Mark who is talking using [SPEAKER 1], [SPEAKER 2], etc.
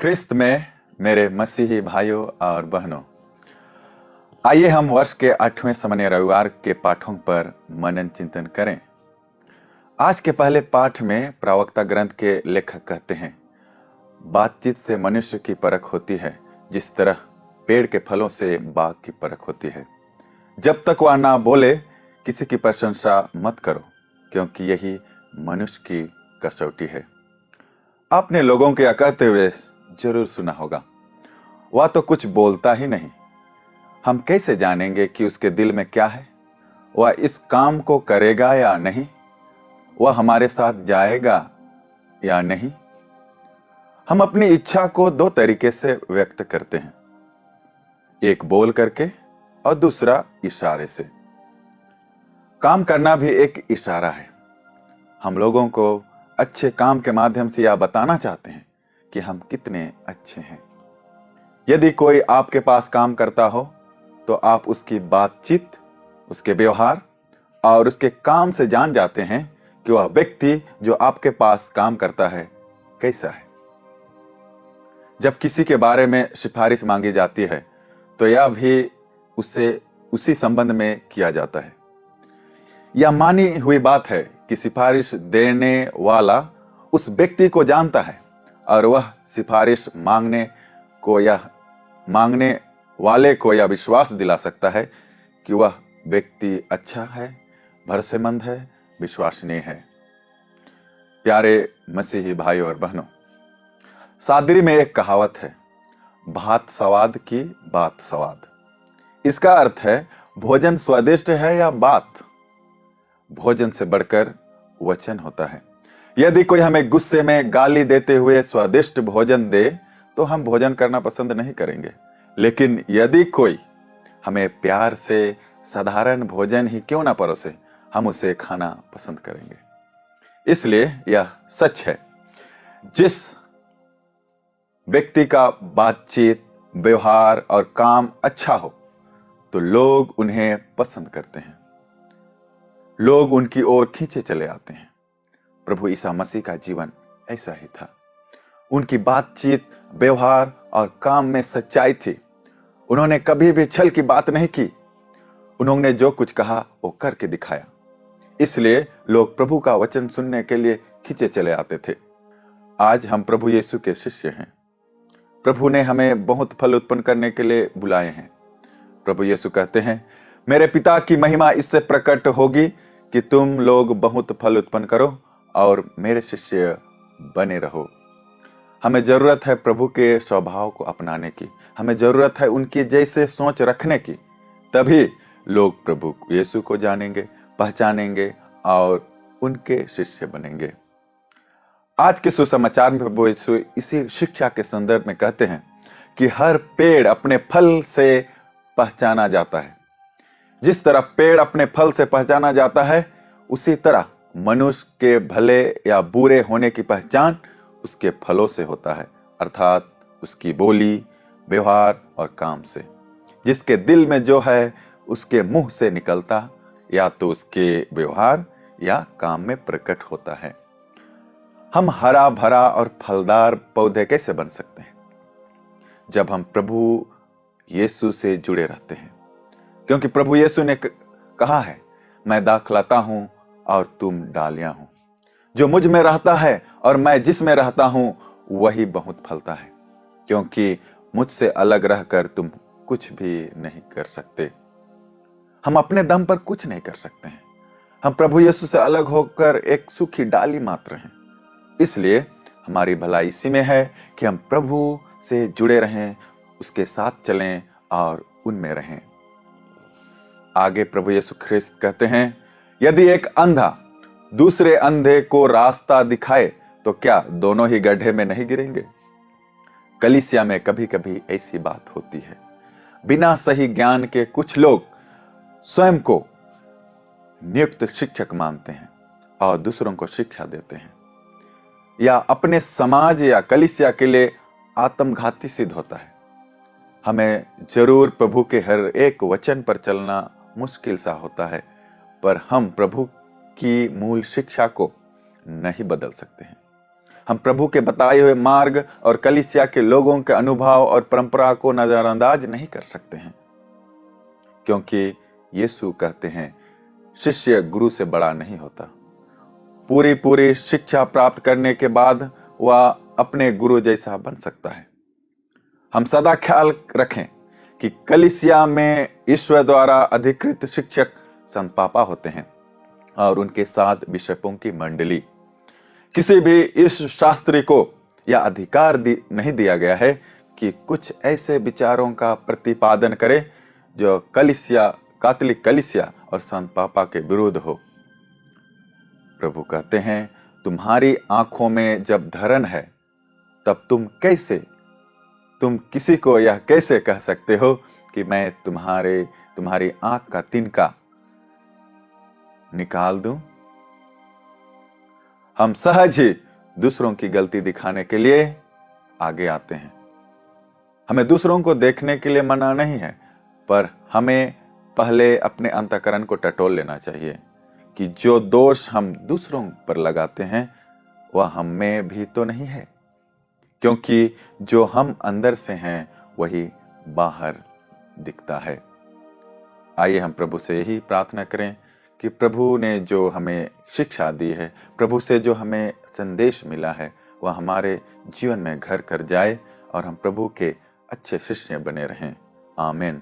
[SPEAKER 1] ख्रिस्त में मेरे मसीही भाइयों और बहनों, आइए हम वर्ष के 8वें सामान्य रविवार के पाठों पर मनन चिंतन करें। आज के पहले पाठ में प्रवक्ता ग्रंथ के लेखक कहते हैं, बातचीत से मनुष्य की परख होती है जिस तरह पेड़ के फलों से बाग की परख होती है। जब तक वह ना बोले किसी की प्रशंसा मत करो, क्योंकि यही मनुष्य की कसौटी है। आपने लोगों के कहते हुए जरूर सुना होगा, वह तो कुछ बोलता ही नहीं, हम कैसे जानेंगे कि उसके दिल में क्या है? वह इस काम को करेगा या नहीं? वह हमारे साथ जाएगा या नहीं? हम अपनी इच्छा को दो तरीके से व्यक्त करते हैं, एक बोल करके और दूसरा इशारे से। काम करना भी एक इशारा है। हम लोगों को अच्छे काम के माध्यम से यह बताना चाहते हैं कि हम कितने अच्छे हैं। यदि कोई आपके पास काम करता हो तो आप उसकी बातचीत, उसके व्यवहार और उसके काम से जान जाते हैं कि वह व्यक्ति जो आपके पास काम करता है कैसा है। जब किसी के बारे में सिफारिश मांगी जाती है तो यह भी उससे उसी संबंध में किया जाता है। यह मानी हुई बात है कि सिफारिश देने वाला उस व्यक्ति को जानता है और वह सिफारिश मांगने वाले को यह विश्वास दिला सकता है कि वह व्यक्ति अच्छा है, भरोसेमंद है, विश्वसनीय है। प्यारे मसीही भाइयों और बहनों, सादरी में एक कहावत है, भात स्वाद की बात स्वाद। इसका अर्थ है, भोजन स्वादिष्ट है या बात। भोजन से बढ़कर वचन होता है। यदि कोई हमें गुस्से में गाली देते हुए स्वादिष्ट भोजन दे तो हम भोजन करना पसंद नहीं करेंगे, लेकिन यदि कोई हमें प्यार से साधारण भोजन ही क्यों ना परोसे, हम उसे खाना पसंद करेंगे। इसलिए यह सच है, जिस व्यक्ति का बातचीत, व्यवहार और काम अच्छा हो तो लोग उन्हें पसंद करते हैं, लोग उनकी ओर खींचे चले आते हैं। प्रभु ईसा मसीह का जीवन ऐसा ही था। उनकी बातचीत, व्यवहार और काम में सच्चाई थी। उन्होंने कभी भी छल की बात नहीं की। उन्होंने जो कुछ कहा वो करके दिखाया। इसलिए लोग प्रभु का वचन सुनने के लिए खींचे चले आते थे। आज हम प्रभु यीशु के शिष्य हैं। प्रभु ने हमें बहुत फल उत्पन्न करने के लिए बुलाए हैं। प्रभु यीशु कहते हैं, मेरे पिता की महिमा इससे प्रकट होगी कि तुम लोग बहुत फल उत्पन्न करो और मेरे शिष्य बने रहो। हमें जरूरत है प्रभु के स्वभाव को अपनाने की। हमें जरूरत है उनकी जैसे सोच रखने की। तभी लोग प्रभु यीशु को जानेंगे, पहचानेंगे और उनके शिष्य बनेंगे। आज के सुसमाचार में प्रभु यीशु इसी शिक्षा के संदर्भ में कहते हैं कि हर पेड़ अपने फल से पहचाना जाता है। जिस तरह पेड़ अपने फल से पहचाना जाता है, उसी तरह मनुष्य के भले या बुरे होने की पहचान उसके फलों से होता है, अर्थात उसकी बोली, व्यवहार और काम से। जिसके दिल में जो है उसके मुंह से निकलता या तो उसके व्यवहार या काम में प्रकट होता है। हम हरा भरा और फलदार पौधे कैसे बन सकते हैं? जब हम प्रभु यीशु से जुड़े रहते हैं, क्योंकि प्रभु यीशु ने कहा है, मैं दाखलता हूं और तुम डालियां हो। जो मुझ में रहता है और मैं जिसमें रहता हूं वही बहुत फलता है, क्योंकि मुझसे अलग रहकर तुम कुछ भी नहीं कर सकते। हम अपने दम पर कुछ नहीं कर सकते हैं। हम प्रभु यीशु से अलग होकर एक सूखी डाली मात्र हैं। इसलिए हमारी भलाई इसी में है कि हम प्रभु से जुड़े रहें, उसके साथ चलें और उनमें रहें। आगे प्रभु यीशु ख्रिस्त कहते हैं, यदि एक अंधा दूसरे अंधे को रास्ता दिखाए तो क्या दोनों ही गड्ढे में नहीं गिरेंगे? कलीसिया में कभी कभी ऐसी बात होती है। बिना सही ज्ञान के कुछ लोग स्वयं को नियुक्त शिक्षक मानते हैं और दूसरों को शिक्षा देते हैं। या अपने समाज या कलीसिया के लिए आत्मघाती सिद्ध होता है। हमें जरूर प्रभु के हर एक वचन पर चलना मुश्किल सा होता है, पर हम प्रभु की मूल शिक्षा को नहीं बदल सकते हैं। हम प्रभु के बताए हुए मार्ग और कलीसिया के लोगों के अनुभव और परंपरा को नजरअंदाज नहीं कर सकते हैं, क्योंकि यीशु कहते हैं शिष्य गुरु से बड़ा नहीं होता। पूरी शिक्षा प्राप्त करने के बाद वह अपने गुरु जैसा बन सकता है। हम सदा ख्याल रखें कि कलीसिया में ईश्वर द्वारा अधिकृत शिक्षक संत पापा होते हैं और उनके साथ बिशपों की मंडली। किसी भी इस शास्त्री को यह अधिकार नहीं दिया गया है कि कुछ ऐसे विचारों का प्रतिपादन करे जो कैथोलिक कलीसिया और संत पापा के विरुद्ध हो। प्रभु कहते हैं, तुम्हारी आंखों में जब धरन है तब तुम किसी को यह कैसे कह सकते हो कि मैं तुम्हारी आंख का तिनका निकाल दूं? हम सहज ही दूसरों की गलती दिखाने के लिए आगे आते हैं। हमें दूसरों को देखने के लिए मना नहीं है, पर हमें पहले अपने अंतःकरण को टटोल लेना चाहिए कि जो दोष हम दूसरों पर लगाते हैं वह हम में भी तो नहीं है, क्योंकि जो हम अंदर से हैं वही बाहर दिखता है। आइए हम प्रभु से यही प्रार्थना करें कि प्रभु ने जो हमें शिक्षा दी है, प्रभु से जो हमें संदेश मिला है, वह हमारे जीवन में घर कर जाए और हम प्रभु के अच्छे शिष्य बने रहें। आमीन।